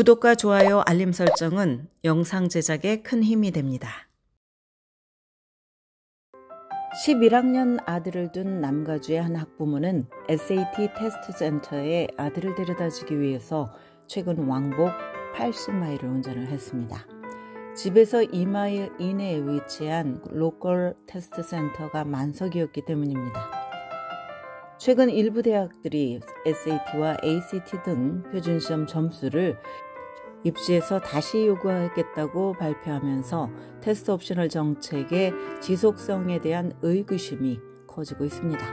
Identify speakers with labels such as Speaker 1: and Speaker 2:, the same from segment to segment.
Speaker 1: 구독과 좋아요, 알림 설정은 영상 제작에 큰 힘이 됩니다. 11학년 아들을 둔 남가주의 한 학부모는 SAT 테스트 센터에 아들을 데려다주기 위해서 최근 왕복 80마일을 운전을 했습니다. 집에서 2마일 이내에 위치한 로컬 테스트 센터가 만석이었기 때문입니다. 최근 일부 대학들이 SAT와 ACT 등 표준시험 점수를 입시에서 다시 요구하겠다고 발표하면서 테스트 옵셔널 정책의 지속성에 대한 의구심이 커지고 있습니다.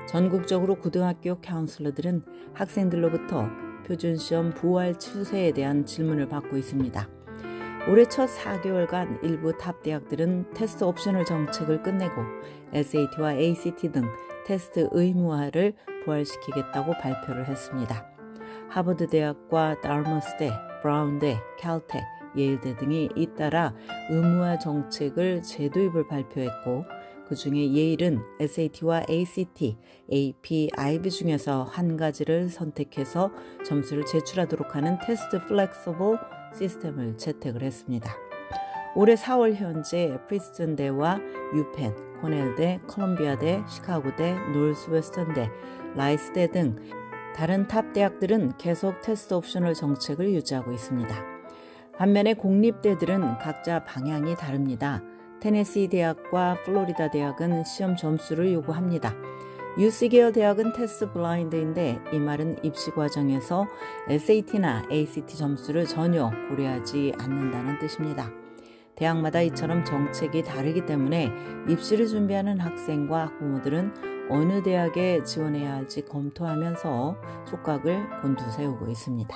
Speaker 1: 전국적으로 고등학교 카운슬러들은 학생들로부터 표준시험 부활 추세에 대한 질문을 받고 있습니다. 올해 첫 4개월간 일부 탑 대학들은 테스트 옵셔널 정책을 끝내고 SAT와 ACT 등 테스트 의무화를 부활시키겠다고 발표를 했습니다. 하버드 대학과 다르머스대, 브라운대, 캘텍, 예일대 등이 잇따라 의무화 정책을 재도입을 발표했고 그 중에 예일은 SAT와 ACT, AP, IB 중에서 한 가지를 선택해서 점수를 제출하도록 하는 테스트 플렉서블 시스템을 채택을 했습니다. 올해 4월 현재 프린스턴대와 유펜, 코넬대, 컬럼비아대, 시카고대, 노스웨스턴대, 라이스대 등 다른 탑 대학들은 계속 테스트 옵셔널 정책을 유지하고 있습니다. 반면에 공립대들은 각자 방향이 다릅니다. 테네시 대학과 플로리다 대학은 시험 점수를 요구합니다. UC 계열 대학은 테스트 블라인드인데 이 말은 입시 과정에서 SAT나 ACT 점수를 전혀 고려하지 않는다는 뜻입니다. 대학마다 이처럼 정책이 다르기 때문에 입시를 준비하는 학생과 학부모들은 어느 대학에 지원해야 할지 검토하면서 촉각을 곤두세우고 있습니다.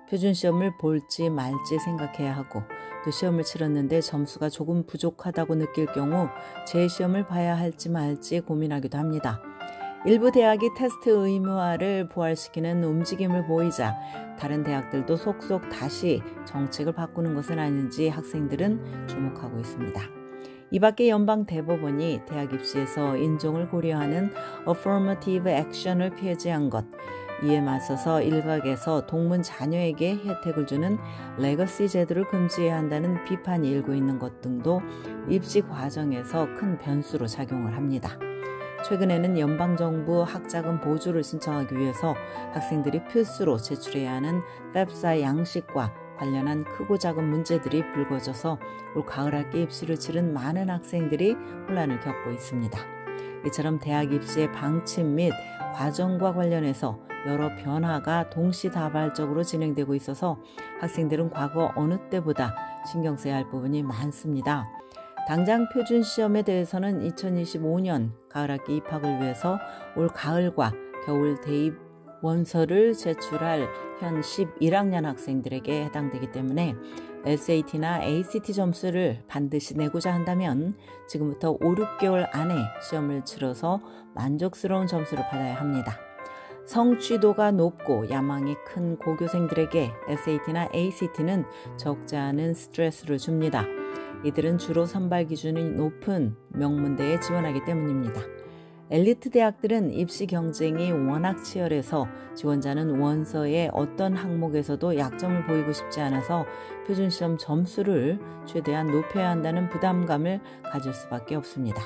Speaker 1: 표준시험을 볼지 말지 생각해야 하고 또 시험을 치렀는데 점수가 조금 부족하다고 느낄 경우 재시험을 봐야 할지 말지 고민하기도 합니다. 일부 대학이 테스트 의무화를 부활시키는 움직임을 보이자 다른 대학들도 속속 다시 정책을 바꾸는 것은 아닌지 학생들은 주목하고 있습니다. 이 밖에 연방대법원이 대학 입시에서 인종을 고려하는 Affirmative Action을 폐지한 것, 이에 맞서서 일각에서 동문 자녀에게 혜택을 주는 레거시 제도를 금지해야 한다는 비판이 일고 있는 것 등도 입시 과정에서 큰 변수로 작용을 합니다. 최근에는 연방정부 학자금 보조를 신청하기 위해서 학생들이 필수로 제출해야 하는 FAFSA 양식과 관련한 크고 작은 문제들이 불거져서 올 가을학기 입시를 치른 많은 학생들이 혼란을 겪고 있습니다. 이처럼 대학 입시의 방침 및 과정과 관련해서 여러 변화가 동시다발적으로 진행되고 있어서 학생들은 과거 어느 때보다 신경 써야 할 부분이 많습니다. 당장 표준시험에 대해서는 2025년 가을학기 입학을 위해서 올 가을과 겨울 대입 원서를 제출할 현 11학년 학생들에게 해당되기 때문에 SAT나 ACT 점수를 반드시 내고자 한다면 지금부터 5, 6개월 안에 시험을 치러서 만족스러운 점수를 받아야 합니다. 성취도가 높고 야망이 큰 고교생들에게 SAT나 ACT는 적지 않은 스트레스를 줍니다. 이들은 주로 선발 기준이 높은 명문대에 지원하기 때문입니다. 엘리트 대학들은 입시 경쟁이 워낙 치열해서 지원자는 원서의 어떤 항목에서도 약점을 보이고 싶지 않아서 표준시험 점수를 최대한 높여야 한다는 부담감을 가질 수밖에 없습니다.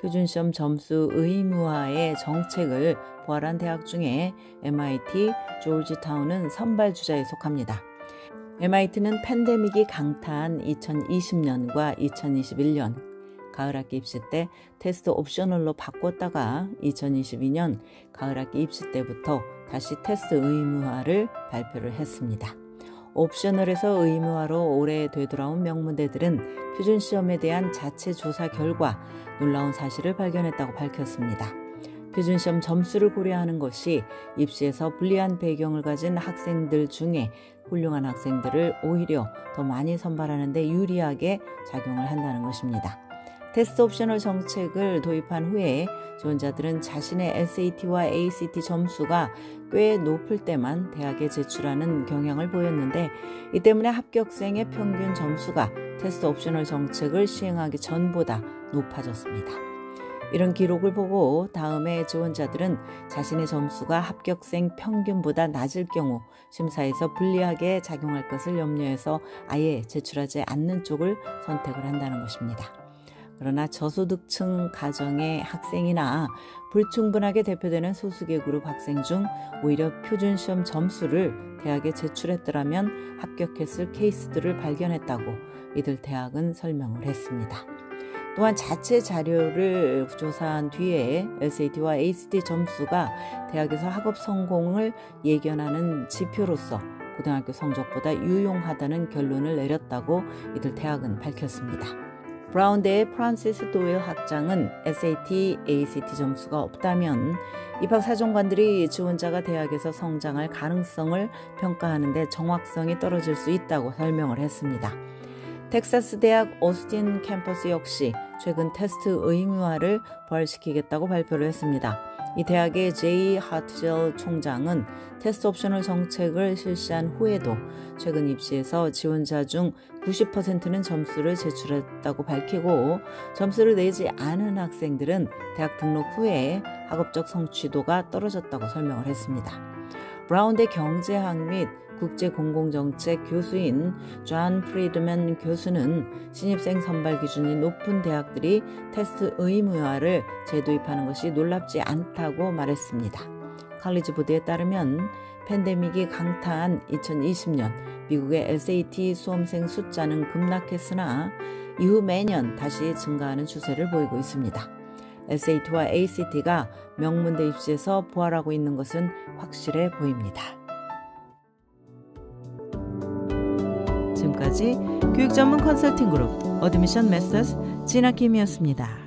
Speaker 1: 표준시험 점수 의무화의 정책을 부활한 대학 중에 MIT, 조지타운은 선발주자에 속합니다. MIT는 팬데믹이 강타한 2020년과 2021년 가을학기 입시 때 테스트 옵셔널로 바꿨다가 2022년 가을학기 입시 때부터 다시 테스트 의무화를 발표를 했습니다. 옵셔널에서 의무화로 올해 되돌아온 명문대들은 표준시험에 대한 자체 조사 결과 놀라운 사실을 발견했다고 밝혔습니다. 표준시험 점수를 고려하는 것이 입시에서 불리한 배경을 가진 학생들 중에 훌륭한 학생들을 오히려 더 많이 선발하는 데 유리하게 작용을 한다는 것입니다. 테스트 옵셔널 정책을 도입한 후에 지원자들은 자신의 SAT와 ACT 점수가 꽤 높을 때만 대학에 제출하는 경향을 보였는데 이 때문에 합격생의 평균 점수가 테스트 옵셔널 정책을 시행하기 전보다 높아졌습니다. 이런 기록을 보고 다음에 지원자들은 자신의 점수가 합격생 평균보다 낮을 경우 심사에서 불리하게 작용할 것을 염려해서 아예 제출하지 않는 쪽을 선택을 한다는 것입니다. 그러나 저소득층 가정의 학생이나 불충분하게 대표되는 소수계 그룹 학생 중 오히려 표준시험 점수를 대학에 제출했더라면 합격했을 케이스들을 발견했다고 이들 대학은 설명을 했습니다. 또한 자체 자료를 조사한 뒤에 SAT와 ACT 점수가 대학에서 학업 성공을 예견하는 지표로서 고등학교 성적보다 유용하다는 결론을 내렸다고 이들 대학은 밝혔습니다. 브라운대의 프란시스 도일 학장은 SAT, ACT 점수가 없다면 입학사정관들이 지원자가 대학에서 성장할 가능성을 평가하는 데 정확성이 떨어질 수 있다고 설명을 했습니다. 텍사스 대학 오스틴 캠퍼스 역시 최근 테스트 의무화를 부활시키겠다고 발표를 했습니다. 이 대학의 제이 하트젤 총장은 테스트 옵셔널 정책을 실시한 후에도 최근 입시에서 지원자 중 90%는 점수를 제출했다고 밝히고 점수를 내지 않은 학생들은 대학 등록 후에 학업적 성취도가 떨어졌다고 설명을 했습니다. 브라운대 경제학 및 국제공공정책 교수인 존 프리드맨 교수는 신입생 선발 기준이 높은 대학들이 테스트 의무화를 재도입하는 것이 놀랍지 않다고 말했습니다. 칼리지 보드에 따르면 팬데믹이 강타한 2020년 미국의 SAT 수험생 숫자는 급락했으나 이후 매년 다시 증가하는 추세를 보이고 있습니다. SAT와 ACT가 명문대 입시에서 부활하고 있는 것은 확실해 보입니다. 지금까지 교육전문 컨설팅 그룹 어드미션 메서스 진아킴이었습니다.